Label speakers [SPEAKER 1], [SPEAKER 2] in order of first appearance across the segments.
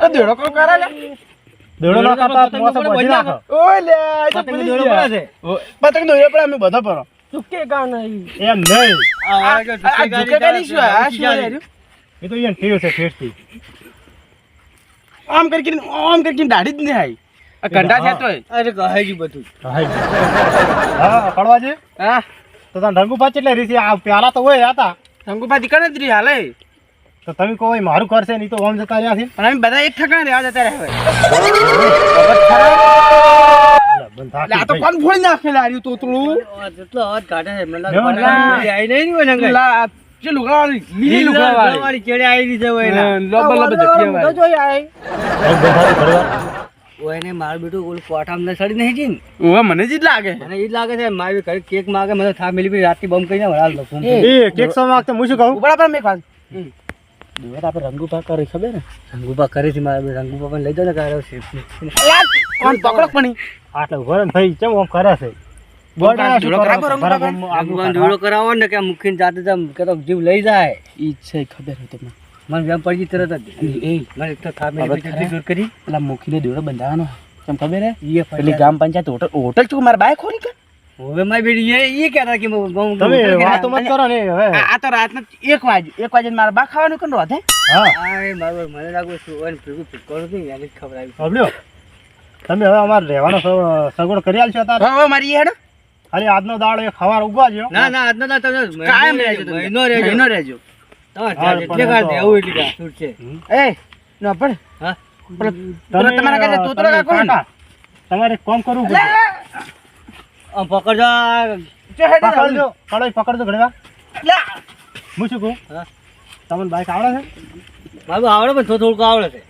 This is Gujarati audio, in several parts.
[SPEAKER 1] દેડો કો કરે લે
[SPEAKER 2] દેડો ના કાપા મોસે બોજી નાખો
[SPEAKER 1] ઓય લે આ તો
[SPEAKER 3] પતંગ દોડો પડે છે
[SPEAKER 1] પતંગ દોડો પડે અમે બધા પર
[SPEAKER 3] ચૂકે કા નહીં
[SPEAKER 2] એમ નહીં
[SPEAKER 3] આ જો
[SPEAKER 1] આ ઝુકે કરી શું આ શું યાર
[SPEAKER 2] એ તો યાર ઠીક છે ઠેસથી
[SPEAKER 1] આમ કરીને દાઢી જ નહીં આવી આ કંડા છે તોય
[SPEAKER 3] અરે કહે જ બધું
[SPEAKER 2] હા કડવાજી
[SPEAKER 1] હા
[SPEAKER 2] તો તને રંગુપા કેટલે રીસી આ પ્યાલા તો હોય હતા
[SPEAKER 1] શંકુપાતી કરે જ રહી હાલે
[SPEAKER 2] તો તમે કોઈ મારું કરશે નહીં તો ઓમ જતા રહ્યા છે
[SPEAKER 1] પણ અમે બધા એક ઠકાણે રહેવા જતા રહ્યા
[SPEAKER 2] બંધ
[SPEAKER 1] હવે આ તો કોણ ફોડી નાખે લાર્યું તોતળું
[SPEAKER 3] જેટલો અવાજ કાઢે છે મને
[SPEAKER 2] લેવા
[SPEAKER 3] લાગે આવી નહીં હોય ને
[SPEAKER 1] લા જે લુગડાવાળી લીલી લુગડાવાળી
[SPEAKER 3] વાળી ચેડે આવી છે હોય
[SPEAKER 1] હા, લોબા લોબા જતી આવે.
[SPEAKER 3] ઓય ને માર બેટું ઓલ કોઠામ ને સડી નહીં જી ને
[SPEAKER 1] ઓવે મને જ લાગે
[SPEAKER 3] મને ઈ જ લાગે છે મારી ઘરે કેક માગે મને થા મિલી પી રાતથી બમ કરીને વળાલ દો ફોન
[SPEAKER 2] એ કેક સો માંગતો હું શું કહું
[SPEAKER 1] ઉભા પર મેં ખાસ
[SPEAKER 3] દુવાત આપણે રંગુપા કરી ખબર ને રંગુપા કરી છે મારા રંગુપા પણ લઈ જાવ ને કાઢો છે
[SPEAKER 1] કોણ પકડો પણ
[SPEAKER 2] આટલે ઘરે ભાઈ કેમ ઓમ કરે છે બોડા
[SPEAKER 1] જોડો કરાવો રંગુપા ભાઈ.
[SPEAKER 3] રંગુપા જોડો કરાવો ને કે મુખીને જાતે જામ કે તો જીવ લઈ જાય
[SPEAKER 1] ઈ છે ખબર હોય તમને
[SPEAKER 3] મને વેમ પડી ગઈ તરત જ
[SPEAKER 1] એ
[SPEAKER 3] મને તો થા મિલી પી દૂર કરી
[SPEAKER 1] પેલા મુખીને દોડો બંધાવાનો કેમ ખબર હે
[SPEAKER 3] ઈએ
[SPEAKER 1] પેલી ગ્રામ પંચાયત હોટલ ચૂક મારા બાય ખોરી કે
[SPEAKER 3] હવે મારી બેટી ઈએ કહેતા કે
[SPEAKER 2] તમે વાતો મત કરો ને હવે
[SPEAKER 1] આ તો રાતના 1 વાગે મારા બા ખાવાનું કંડો હતે
[SPEAKER 2] હા
[SPEAKER 3] મારું મને લાગુ છું અને ભેગું કરું છું એની ખબર આવી
[SPEAKER 2] સાંભળ્યો તમે હવે અમારે રહેવાનો સગવડ કરી આલશો તારે
[SPEAKER 1] હવે મારી હેડ
[SPEAKER 2] ખાલી આજનો દાડો એ ખવાર ઉગવા જો
[SPEAKER 3] ના ના આજનો તો તમે
[SPEAKER 1] કાયમ રહેજો તમે.
[SPEAKER 3] મહિનો રહેજો
[SPEAKER 1] મહિનો રહેજો
[SPEAKER 3] તમારે એટલે કાઢ દેવું એટલે કાઢ છે
[SPEAKER 1] એ ન પણ
[SPEAKER 3] હા
[SPEAKER 1] પેલા તમારા કાંઈ તોતરો કાકો ને?
[SPEAKER 2] તમારે કોમ કરવું પડે
[SPEAKER 3] આમ પકડજો
[SPEAKER 1] જો હેડ
[SPEAKER 2] પકડજો પકડજો ઘડીવાર
[SPEAKER 1] લા
[SPEAKER 2] હું શું કહું
[SPEAKER 3] હા
[SPEAKER 2] તમને બાઈક આવડે છે
[SPEAKER 3] બાબુ આવડે પણ થોડું આવડે છે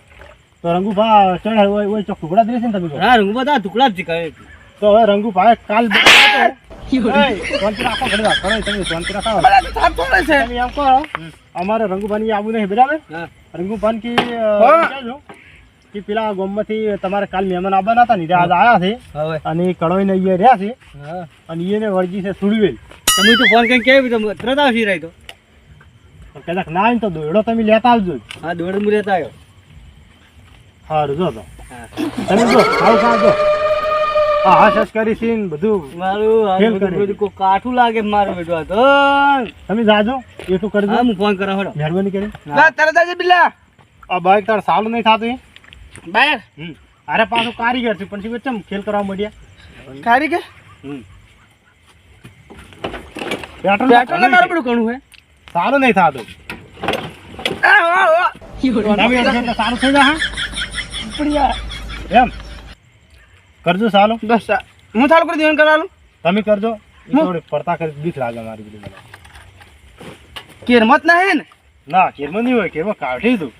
[SPEAKER 2] તો રંગુભા ચણ હોય ચોક ટુકડા દે છે ને તમે કહો.
[SPEAKER 3] હા રંગુ બધા ટુકડા જ છે કરે
[SPEAKER 2] તો હવે રંગુભા કાલ શાંતિ રાખો ઘડીવાર કરો તમે શાંતિ રાખો
[SPEAKER 1] બડા તો થાપ થોડે છે
[SPEAKER 2] તમે એમ કરો અમારે રંગુભાની આવું નહીં બરાબર
[SPEAKER 3] હા
[SPEAKER 2] રંગુભાન કી
[SPEAKER 1] હા.
[SPEAKER 2] કહેજો કે પેલા ગામમાંથી તમારે કાલ મહેમાન આવવાના હતા ને તે આજ આવ્યા છે
[SPEAKER 3] હવે
[SPEAKER 2] અને એ કડોઈને અહીંયા રહ્યા છે
[SPEAKER 3] હા
[SPEAKER 2] અને એને વળગી છે સુડવેલ
[SPEAKER 3] તમે તો ફોન કરીને કેવી તમે તરત આવશી રહી તો
[SPEAKER 2] કદાચ ના આવે ને તો દોયડો તમે લેતા આવજો
[SPEAKER 3] હા દોડ મુ રહેતા આવ્યો
[SPEAKER 2] સારું જો તો
[SPEAKER 3] હા
[SPEAKER 2] તમે જો ખાવ ખાજો હા હા સસ કરી છે ને બધું
[SPEAKER 3] મારું
[SPEAKER 2] ફેલ
[SPEAKER 3] આ
[SPEAKER 2] કરે.
[SPEAKER 3] બધું કોઈ કાઠું લાગે મારું બેટું આ તો
[SPEAKER 2] તમે જાજો એટલું કરજો
[SPEAKER 3] હા હું ફોન કરા હડો
[SPEAKER 2] મહેરબાની કરી
[SPEAKER 1] લા તરત જ બિલ્લા
[SPEAKER 2] આ બાઈક તાર સારું નહીં થતું
[SPEAKER 1] બાયર
[SPEAKER 2] અરે પાછું કારીગર છે પણ શું ચમ ખેલ કરવા મળ્યા
[SPEAKER 1] ખારી કે
[SPEAKER 2] પેટ્રોલ
[SPEAKER 1] પેટ્રોલ ને મારું બધું ઘણું હે
[SPEAKER 2] સારું નહીં થતું તમે એટલે સારું થઈ જાય
[SPEAKER 1] પડ્યા
[SPEAKER 2] એમ કરજો સારું
[SPEAKER 1] બસ હું ચાલુ કરી દેવાનું કરવાનું
[SPEAKER 2] તમે કરજો ઈ થોડી પડતા કરી બીક લાગે મારી બધી મને
[SPEAKER 1] કેરમત ના હે ને
[SPEAKER 2] ના કેરમાં નહીં હોય કેરમાં કાઢી દઉં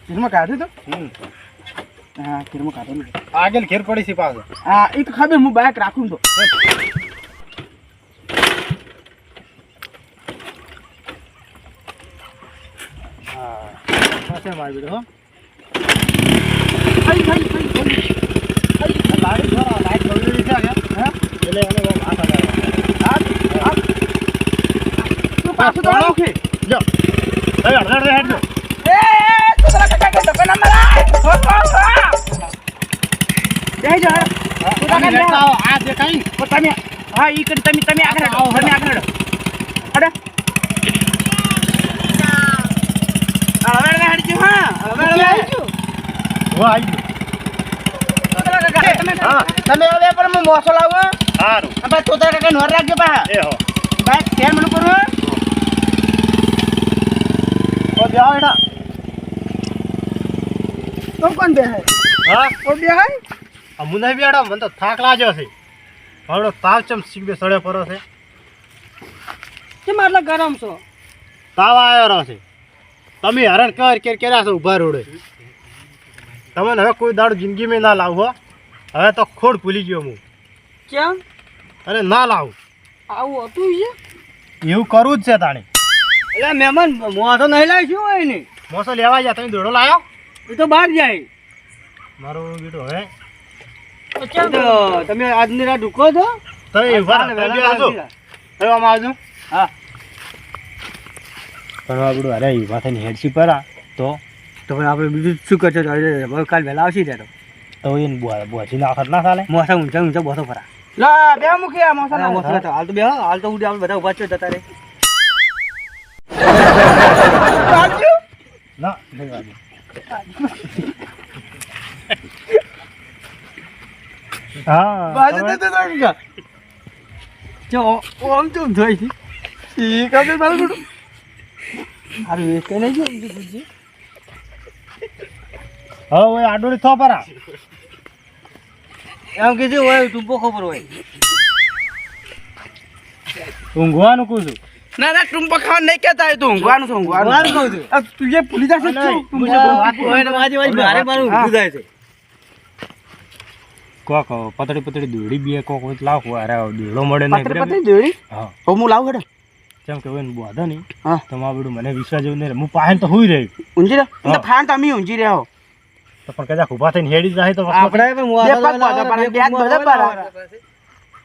[SPEAKER 1] કેરમાં કાઢ્યું તો હા કેરમાં કાઢેલું છે.
[SPEAKER 2] આગળ ઘેર પડી છે પાછો
[SPEAKER 1] હા એ તો ખબર હું બાઇક રાખું તો
[SPEAKER 2] હા પાસે મારી બીડો હો લાઈટ થોડા લાઈટ બગડી છે કે હા એટલે એને બહુ હાથ આવ્યા
[SPEAKER 1] તું પાછું તો ઓળખે
[SPEAKER 2] જો હવે અડધા હેડ જો
[SPEAKER 1] એ તું તરા કાકા કે દુકાન માં જઈ જા તું કાકા ને
[SPEAKER 2] આવો આ દેખાઈ
[SPEAKER 1] તમે હા ઈ કરી તમે આગળ આવો તમે આગળ અડે હવે હેડ જો હા હવે
[SPEAKER 2] હો આવી હા
[SPEAKER 1] તમે હવે પણ હું મોસો લાવો
[SPEAKER 2] સારું
[SPEAKER 1] આપણે તોતા કાકા નોર રાખજો પા
[SPEAKER 2] એ હો
[SPEAKER 1] બાઈક તેર મને કરો
[SPEAKER 2] ઓ જાઓ એડા
[SPEAKER 1] તો કોણ બે હે
[SPEAKER 2] હા
[SPEAKER 1] ઓ બે હે
[SPEAKER 2] અમુ નહીં બેડા મને તો થાક લાગ્યો છે મારો તાવ ચમ સીધે સડે પરો છે
[SPEAKER 1] કે મારલા ગરમ છો
[SPEAKER 2] તાવ આવ્યો રહ્યો છે તમે હરણ કર કર્યા છો ઉભા રોડે તમને હવે કોઈ દાડો જિંદગીમાં ના લાવો હવે તો ખોડ ભૂલી ગયો હું
[SPEAKER 1] કેમ
[SPEAKER 2] અરે ના લાવું
[SPEAKER 1] આવું હતું છે
[SPEAKER 2] એવું કરવું જ છે તાણી
[SPEAKER 3] એટલે મહેમાન મોસો નહીં લાવી શું હોય ને
[SPEAKER 2] મોસો લેવા જા તમે દોડો લાવ્યો
[SPEAKER 3] એ તો બહાર જાય
[SPEAKER 2] મારો બેટો હવે
[SPEAKER 1] તો કેમ
[SPEAKER 3] તો તમે આજની રાત ઢૂકો છો
[SPEAKER 2] તો એ ઉભા રહો, તમે આવજો હવે આમાં આવજો
[SPEAKER 3] હા
[SPEAKER 2] પણ આપણું અરે ઉભા થઈને હેડસી પરા તો
[SPEAKER 3] તો હવે આપણે બીજું શું કરશો તો હવે કાલ વહેલા આવશે ત્યાં
[SPEAKER 2] તો એને બોચી નાખત ના ચાલે
[SPEAKER 3] મોસા ઊંચા ઊંચા બોસો ફરા
[SPEAKER 1] લા બે મુખી આ મોસા
[SPEAKER 3] હા, મોસા તો હાલ તો બે હાલ તો ઉડી આપણે બધા ઉભા છો જતા રે
[SPEAKER 2] ના નહીં વાગે હા
[SPEAKER 1] બાજુ
[SPEAKER 2] તમે-
[SPEAKER 1] દે દે દે
[SPEAKER 3] જો ઓમ તો જોઈ છે
[SPEAKER 1] ઈ કાબે બાલુ
[SPEAKER 3] અરે એ કઈ નહીં ગયો બીજું
[SPEAKER 2] હવે ઓય આડોડી થો પરા
[SPEAKER 3] એમ કે છે ઓય તું ખબર હોય
[SPEAKER 2] ઊંઘવાનું કહું છું
[SPEAKER 1] ના ના ટુંપો ખાવા નહીં કહેતા તું ઊંઘવાનું છે ઊંઘવાનું
[SPEAKER 3] ઊંઘવાનું કહું છું.
[SPEAKER 1] આ તું એ ભૂલી જશે
[SPEAKER 2] અલા,
[SPEAKER 1] શું તું
[SPEAKER 2] મને બહુ વાત
[SPEAKER 3] ઓય તો મારી વાત મારે મારું ઊંઘું જાય છે
[SPEAKER 2] કોક પતળી પતળી દોડી બી કોક લાવ અરે દોડો મળે નહીં
[SPEAKER 1] પતરી
[SPEAKER 2] બરાબર?
[SPEAKER 1] પતરી દોડી
[SPEAKER 2] હા
[SPEAKER 1] તો હું લાવું હેડે
[SPEAKER 2] કેમ કે એને બોધો નહીં
[SPEAKER 1] હા
[SPEAKER 2] તો માં બધું મને વિશ્વાસ જેવું નહીં રહે. હું પાહે તો હુઈ રહ્યું
[SPEAKER 1] ઊંઘી રહ્યો
[SPEAKER 2] હા.
[SPEAKER 1] તો ફાન તમે ઊંઘી રહ્યો
[SPEAKER 2] તો પણ કદાચ ઊભા થઈને હેડી જાય તો
[SPEAKER 3] આપણે પણ
[SPEAKER 1] બે પગ બધા પરા, બે હાથ બધા પરા.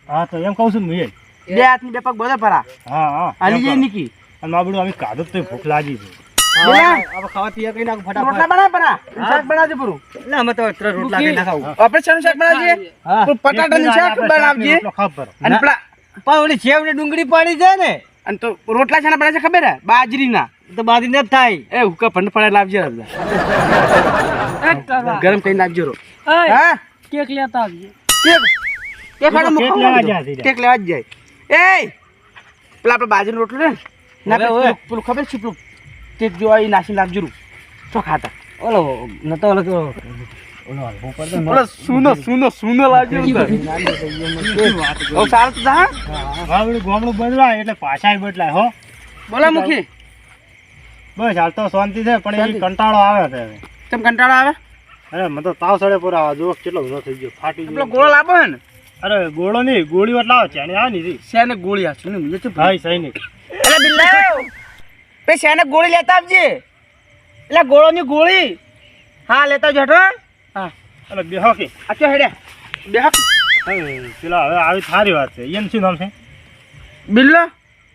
[SPEAKER 2] હા તો એમ કહું છું ને હું એ.
[SPEAKER 1] બે હાથ બે પગ બધા પરા
[SPEAKER 2] હા હા
[SPEAKER 1] આલી
[SPEAKER 2] એમ
[SPEAKER 1] જઈ
[SPEAKER 2] કરો.
[SPEAKER 1] નીકી
[SPEAKER 2] અને માં બધું આવી કાદો તો ભૂખ લાગી છે
[SPEAKER 3] હવે ખાવા પીવા કઈ નાખું
[SPEAKER 1] રોટલા
[SPEAKER 3] ફટાફટ
[SPEAKER 1] બનાવ પરા શાક બનાવજે પૂરું
[SPEAKER 3] એટલે અમે તો 3 રોટલા કઈ ના ખાવું
[SPEAKER 1] આપણે શાનું શાક બનાવજે
[SPEAKER 3] હા
[SPEAKER 1] તું પટાટાનું શાક બનાવજે
[SPEAKER 2] રોટલો ખાવ પર
[SPEAKER 1] અને પેલા
[SPEAKER 3] પણ ઓલી સેવ ને ડુંગળી પાડી જાય ને
[SPEAKER 1] અને તો રોટલા શાના બનાવે છે ખબર હે બાજરીના
[SPEAKER 3] તો બાદી ન થાય
[SPEAKER 1] એ હુક્કા ફંડ પડે લાવજે ગરમ કરીને લાવજો રો હા
[SPEAKER 3] કેક લેતા આવજે
[SPEAKER 1] કેક ખાડો
[SPEAKER 2] કેક
[SPEAKER 1] મુખો
[SPEAKER 2] લેવા જાય સીધા.
[SPEAKER 1] કેક લેવા જ જાય એ પેલા આપણે બાજરીનો રોટલો ને ના
[SPEAKER 3] હવે ઓય.
[SPEAKER 1] પેલું ખબર છે પેલું તે જો આ નાસી લાવજો રું તો ખાતા
[SPEAKER 3] ઓલો નતો ઓલો તો ઓલો હલવો પડતો ને.
[SPEAKER 1] ઓલા સુનો લાવજો ઓ સારું તો હા
[SPEAKER 2] હા બધું ગામડું બદલાય એટલે પાછા બદલાય હો
[SPEAKER 1] બોલા મુખી
[SPEAKER 2] બસ હાલ તો શાંતિ છે પણ એ
[SPEAKER 1] શાંતિ.
[SPEAKER 2] કંટાળો આવે છે હવે.
[SPEAKER 1] તેમ કંટાળો આવે
[SPEAKER 2] અરે મને તો તાવ સડે પૂરા આવે. જો કેટલો બધો થઈ ગયો ફાટી
[SPEAKER 1] પેલો
[SPEAKER 2] ગયો
[SPEAKER 1] ગોળો લાવો હે ને
[SPEAKER 2] અરે ગોળો નહીં ગોળી વટ લાવો છે અને આ નહીં
[SPEAKER 1] શેને ગોળી આછું ને મુજે તો
[SPEAKER 2] ભાઈ સૈનિક
[SPEAKER 1] એટલે બિલ્લા પે શેને ગોળી લેતા આવજે એટલે ગોળોની ગોળી હા લેતા આવજો હટો હા
[SPEAKER 2] અરે બેહો કે
[SPEAKER 1] આ ચો હેડે બેહક
[SPEAKER 2] હવે પેલા હવે આવી સારી વાત છે એમ શું નામ છે
[SPEAKER 1] બિલ્લો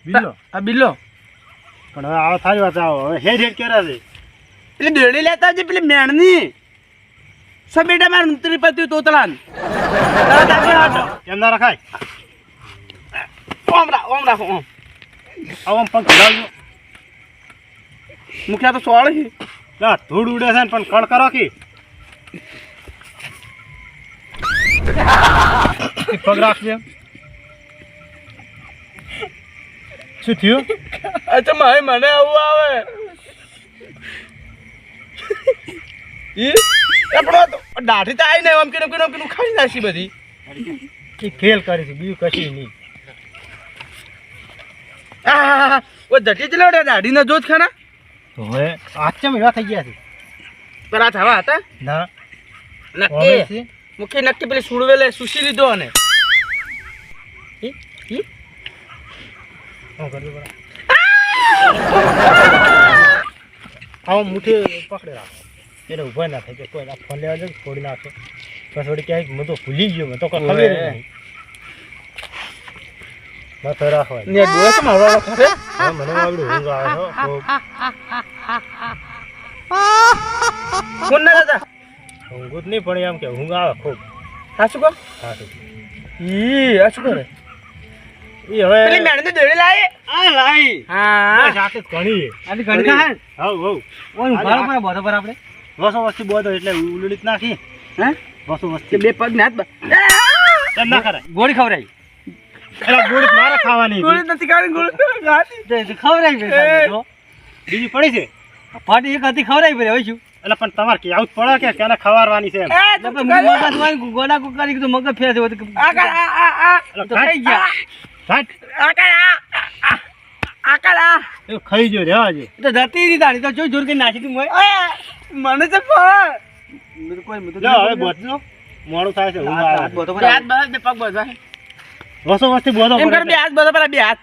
[SPEAKER 2] બિલ્લો
[SPEAKER 1] આ બિલ્લો
[SPEAKER 2] પણ હવે આવો સારી વાત છે. આવો હવે હેડ હેડ કરે છે
[SPEAKER 1] પેલી દોડી લેતા આવજે પેલી મેણની સો બેટા માર ઉતરી પત્યું તોતલાન
[SPEAKER 2] કેમ ના રખાય
[SPEAKER 1] ઓમ રાખો ઓમ
[SPEAKER 2] આવો આમ પગ ઘડાવજો.
[SPEAKER 1] મુખ્યા તો સોળ છે
[SPEAKER 2] લા ધૂળ ઉડે છે ને પણ કળ કરો કે એક પગ રાખજે શું થયું
[SPEAKER 1] અચ્છા મારે મને આવું આવે આપણો દાઢી તો આવી ને આમ કે ખાઈ નાખી બધી
[SPEAKER 2] કે ખેલ કરી છે બીજું કશું નહીં.
[SPEAKER 1] ઓ જટી જ લેવડે દાઢી ન જોત ખાના
[SPEAKER 2] તો હવે આચમ એવા થઈ ગયા છે
[SPEAKER 1] પર આ થવા હતા
[SPEAKER 2] ના
[SPEAKER 1] નક્કી
[SPEAKER 2] છે
[SPEAKER 1] મુખી નક્કી પેલી સુડવેલે સુશી લીધો અને
[SPEAKER 2] શું કરવું પડે આવો મુઠ્ઠી પકડે રાખો એટલે ઊભા ના થાય કે કોઈ ફોન લેવા જાય છોડી નાખે પછી વળી ક્યાંક મેં તો ભૂલી ગયો મેં તો કોઈ ખબર જ નહીં માથે રાખવા
[SPEAKER 1] ને દોસ મારો ખરે
[SPEAKER 2] હા મને આવડું ઊંઘ આવે છે ખૂબ.
[SPEAKER 1] કોણ ના દાદા
[SPEAKER 2] ઊંઘું જ નહીં પણ એમ કે ઊંઘ આવે ખૂબ
[SPEAKER 1] હા શું કહો
[SPEAKER 2] હા તો
[SPEAKER 1] ઈ આ શું કરે
[SPEAKER 2] એ હવે
[SPEAKER 1] પેલી મેણ ને દોડી લાય
[SPEAKER 2] આ લાઈ
[SPEAKER 1] હા
[SPEAKER 2] બસ આખી ઘણી
[SPEAKER 3] આની ઘણી ખાય
[SPEAKER 2] હવ હવ
[SPEAKER 3] ઓય ઉભારો પર બોધો પર આપણે
[SPEAKER 2] વસો વસ્તી બોધો એટલે ઉલડી જ નાખી
[SPEAKER 1] હે
[SPEAKER 2] વસો
[SPEAKER 1] કે
[SPEAKER 2] વસ્તી
[SPEAKER 1] બે પગ ને હાથ
[SPEAKER 2] એમ ના કરે
[SPEAKER 3] ગોળી ખવરાઈ
[SPEAKER 2] એટલે ગોળી મારે ખાવાની
[SPEAKER 1] ગોળી નથી કાઢી ગોળી
[SPEAKER 3] ખવરાઈ બે તો
[SPEAKER 2] બીજી પડી છે
[SPEAKER 3] ફાટી એક હતી ખવરાઈ પડે હવે શું
[SPEAKER 2] એટલે પણ તમારે કે આવું જ પડે કે કેને ખવારવાની છે એમ
[SPEAKER 3] આપણે મગજ વાળી ગોડા કો કરી તો મગજ ફેર છે
[SPEAKER 1] આ કર આ
[SPEAKER 2] એટલે
[SPEAKER 3] તો થઈ ગયા
[SPEAKER 2] ઘાટ
[SPEAKER 1] આ કર આ કર આ
[SPEAKER 2] એ ખાઈ જો રેવા જે
[SPEAKER 3] તો જતી રહી તારી તો જોઈ જોર કે નાખી તું મોય
[SPEAKER 1] મને તો ફળ
[SPEAKER 2] લો હવે બોધજો મોડું થાય છે ઊંઘ આવે
[SPEAKER 3] બોધો
[SPEAKER 1] બે હાથ બસ બે પગ બસ
[SPEAKER 2] વસો વસ્તી બોધો
[SPEAKER 1] એમ કર બે હાથ બધો પેલા બે હાથ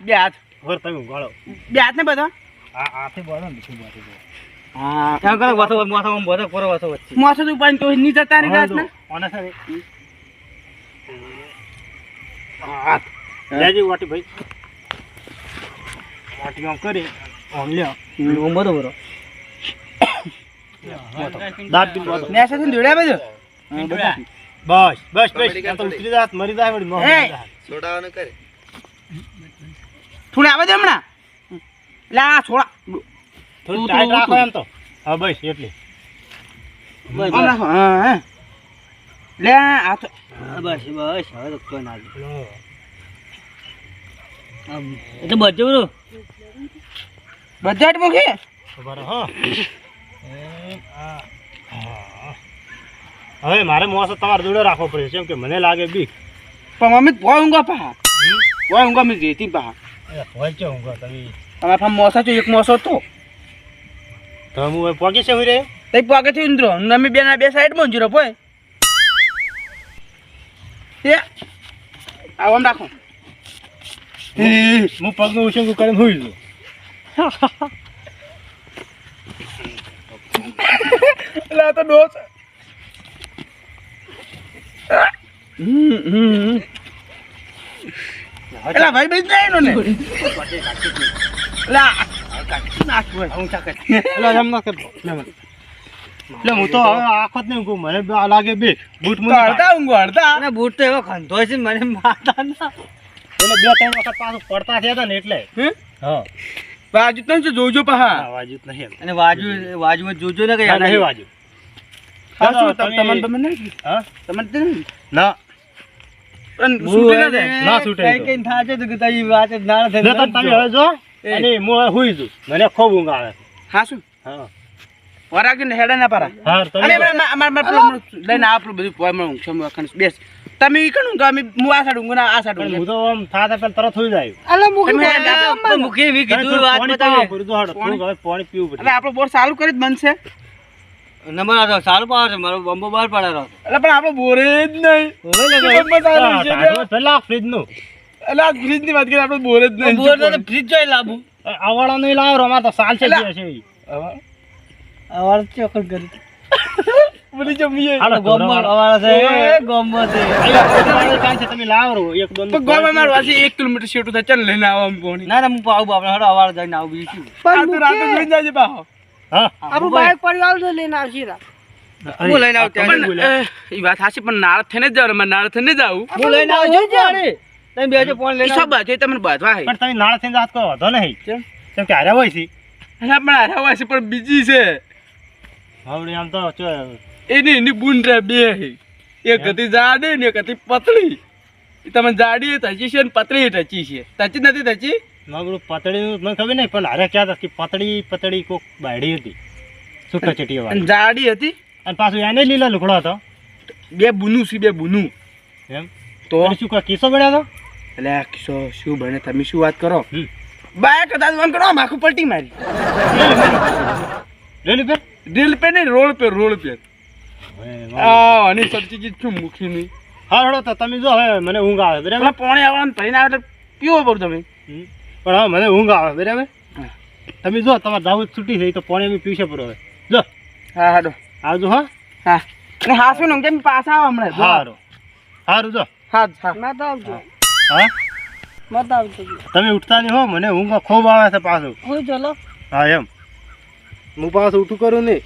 [SPEAKER 2] વર તમે ઊંઘાડો
[SPEAKER 1] બે હાથ ને બધો
[SPEAKER 2] આ આથી બોધો ને શું બોધો
[SPEAKER 1] હા
[SPEAKER 3] એમ કરો વાસો માથા બોધો પૂરો વાસો વચ્ચે
[SPEAKER 1] મોસો તું પાણી તો ની જતા રે ગાસ ને
[SPEAKER 2] ઓને સર હાથ લેજી વાટી ભાઈ વાટી આમ કરી આમ લ્યો
[SPEAKER 3] હું બોધો પૂરો
[SPEAKER 2] દાંત બી બોધો.
[SPEAKER 1] ને સાથે દોડ્યા બધું
[SPEAKER 2] બસ બસ બસ આ તો ઉતરી જાત મરી જાય વળી
[SPEAKER 1] એ.
[SPEAKER 4] છોડાવાનું કરે
[SPEAKER 1] થોડે આવે છે હમણાં એટલે આ છોડા
[SPEAKER 2] થોડું ટાઈટ રાખો એમ તો હા બસ એટલી
[SPEAKER 1] આમ રાખો હા હા લે આ તો
[SPEAKER 3] બસ બસ હવે તો કોઈ ના એટલે બધું
[SPEAKER 1] બધા જ મૂકી
[SPEAKER 2] ખબર હા હવે મારે મોસો તમારે જોડે રાખવો પડે કેમ કે મને લાગે બીક
[SPEAKER 1] પણ મમ્મી ભોય ઊંઘો પા ભોય ઊંઘો મેં જેતી પા
[SPEAKER 2] હોય છે ઊંઘો તમે
[SPEAKER 1] તમારા ફામ મોસા છો એક મોસો તો
[SPEAKER 2] તો હું હવે પોગી છે હું રે
[SPEAKER 1] તઈ પાકે થી ઉંદરો નમી બે ના બે સાઈડ માં જીરો પોય એ આમ રાખો
[SPEAKER 2] હું પગનું ઉછંગું કરીને હુઈ છું
[SPEAKER 1] એટલે આ તો ડોસ એલા ભાઈ બેસ જાય નો ને એલા નાખ બોલ હું ચાકત
[SPEAKER 2] એટલે એમ ના કરતો એટલે હું તો હવે આખો જ નહીં ઊંઘું મને આ લાગે બીક બૂટ
[SPEAKER 1] તો
[SPEAKER 2] મું
[SPEAKER 1] હડતા ઊંઘો હડતા
[SPEAKER 3] અને બૂટ તો એવો ખંધો છે મને મારતા ના
[SPEAKER 2] એટલે 2-3 વખત પાછું પડતા થયા હતા ને એટલે
[SPEAKER 1] હે
[SPEAKER 2] હા
[SPEAKER 1] બાજુ તને જોજો પા
[SPEAKER 2] વાજુ જ નહીં
[SPEAKER 3] અને વાજુમાં જોજો ને કઈ
[SPEAKER 2] નહીં વાજુ
[SPEAKER 1] હા શું
[SPEAKER 2] તમે-
[SPEAKER 1] તમને નહીં
[SPEAKER 2] હા
[SPEAKER 1] તમને તો નહીં
[SPEAKER 2] ના
[SPEAKER 1] પણ છૂટી ના જાય
[SPEAKER 2] ના છૂટે
[SPEAKER 3] કઈ કઈ થાશે તો કે તારી વાત જ ના થાય
[SPEAKER 2] નતર તમે હવે જો અને હું હવે હુઈ છું મને ખૂબ ઊંઘ આવે
[SPEAKER 1] હા શું
[SPEAKER 2] હા
[SPEAKER 1] વરાગીને હેડે ના પારા
[SPEAKER 2] હા
[SPEAKER 1] અને
[SPEAKER 2] તમે
[SPEAKER 1] અમાર લઈને આપણું બધું પોય માં ઊંઘ છે બેસ તમે ઈ કણ ઊંઘો અમે હું આ સાઈડ ઊંઘો ને આ સાઈડ
[SPEAKER 2] પણ
[SPEAKER 1] ઊંઘો
[SPEAKER 2] હું તો આમ થાતા પેલા તરત હુઈ જાય
[SPEAKER 3] મુખી એવી કીધું
[SPEAKER 2] થોડું
[SPEAKER 3] વાત
[SPEAKER 2] પાણી
[SPEAKER 3] બતાવે
[SPEAKER 2] પીવું પડ્યું, થોડું હવે પાણી પીવું
[SPEAKER 1] એટલે
[SPEAKER 2] પડે
[SPEAKER 1] આપણો બોર ચાલુ કરી જ બનશે
[SPEAKER 3] નંબર આ સારું પાવર છે મારો બંબો બહાર પડેલો
[SPEAKER 1] એટલે પણ આપણો બોરે જ નહીં
[SPEAKER 2] પેલા ફ્રીજ નું
[SPEAKER 1] એટલે આ ફ્રીજ ની વાત કરીએ આપણે બોરે જ નહીં
[SPEAKER 3] બોર તો ફ્રીજ જોઈ લાવું
[SPEAKER 2] આવાળો નહીં લાવો અમાર તો સાલ છે
[SPEAKER 1] એલા.
[SPEAKER 2] છે ઈ.
[SPEAKER 3] અવાજ ચોકડ કરી
[SPEAKER 1] બધી જમીએ
[SPEAKER 2] હાલો,
[SPEAKER 3] ગોમમાં અવાજ છે ગોમમાં છે
[SPEAKER 2] અહીંયા કાલ છે તમે લાવો એક દોન
[SPEAKER 1] પણ ગોમાં મારું વાસી 1 કિલોમીટર શેટું થાય ચાલ લઈને આવો આમ પોણી
[SPEAKER 3] ના ના હું આવું આપણે હડો અવાજ જઈને આવું બીજું
[SPEAKER 1] આ તો રાતે જોઈને જાજે પાહો
[SPEAKER 2] હા
[SPEAKER 3] આપણું બાઈક
[SPEAKER 1] હું લઈને આવું
[SPEAKER 2] તમે
[SPEAKER 1] પણ
[SPEAKER 2] બોલ્યા.
[SPEAKER 1] એ વાત હાચી પણ નાળ થઈને જ જાવ મારે નાળ થઈને જ આવું
[SPEAKER 3] હું લઈને આવું છું પાણી તમે બેજો પાણી લઈને
[SPEAKER 1] ઈ બાજુ તમને બાજવા હે
[SPEAKER 2] પણ તમે નાળ થઈને જાત કરો વાંધો નહીં
[SPEAKER 1] કેમ?
[SPEAKER 2] કેમ કે હાર્યા હોય છે
[SPEAKER 1] એટલે પણ આ હવા છે પણ બીજી છે
[SPEAKER 2] હવે આમ તો
[SPEAKER 1] એની બુન રે બે હે એક હતી જાડી ને એક હતી પતળી ઈ તમે જાડી ટચી છે ને પતળી ટચી છે ટચી નથી ટચી
[SPEAKER 2] મગરું પતળીનું મને ખબર નહીં પણ હારે ક્યાં હતા કે પતળી કોક બાયડી હતી સુકા ચટીયા
[SPEAKER 1] અને
[SPEAKER 2] વાળી
[SPEAKER 1] જાડી હતી
[SPEAKER 2] અને પાછું એને લીલા લુકડો હતો
[SPEAKER 1] બે બુનું છે બે બુનું
[SPEAKER 2] એમ
[SPEAKER 1] તો
[SPEAKER 2] અને શું કોઈ કિસ્સો બન્યો હતો
[SPEAKER 1] એટલે આ કિસ્સો શું બને તમે શું વાત કરો
[SPEAKER 2] હમ.
[SPEAKER 1] બાય કદાચ વન કરો આમ આખું પલટી મારી
[SPEAKER 2] રેલી પે
[SPEAKER 1] દિલ પે નહીં રોડ પે આ અને સરચી જી શું મુખી નહીં
[SPEAKER 2] હા હળો તો તમે જો હવે મને ઊંઘ આવે બરાબર
[SPEAKER 1] પેલા પોણે આવવાનું ભરીને આવે એટલે પીવો પડો તમે
[SPEAKER 2] હમ. પણ હવે મને ઊંઘ આવે બરાબર
[SPEAKER 1] હા.
[SPEAKER 2] તમે જો તમારે દાવત છૂટી થઈ તો પાણી અમે પીશે પડો હવે જો
[SPEAKER 1] હા હાડો
[SPEAKER 2] આવજો હા
[SPEAKER 1] હા અને હા શું ને કેમ પાછા આવો હમણાં જો.
[SPEAKER 2] સારું સારું જો
[SPEAKER 1] હા હા
[SPEAKER 2] હા તમે ઉઠતા નહીં હો મને ઊંઘ ખૂબ આવે છે પાછું હા એમ હું પાછું ઉઠું કરું નહીં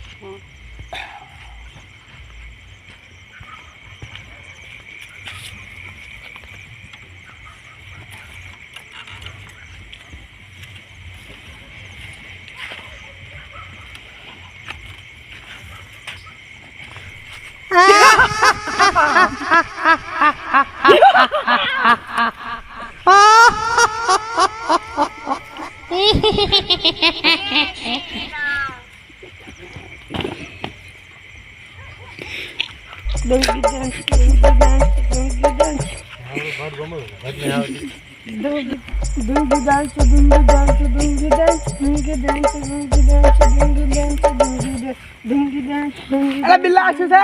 [SPEAKER 1] અરે બિલ્લા શું છે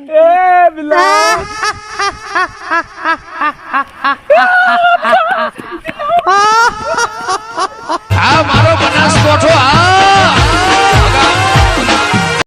[SPEAKER 1] એ બિલ્લા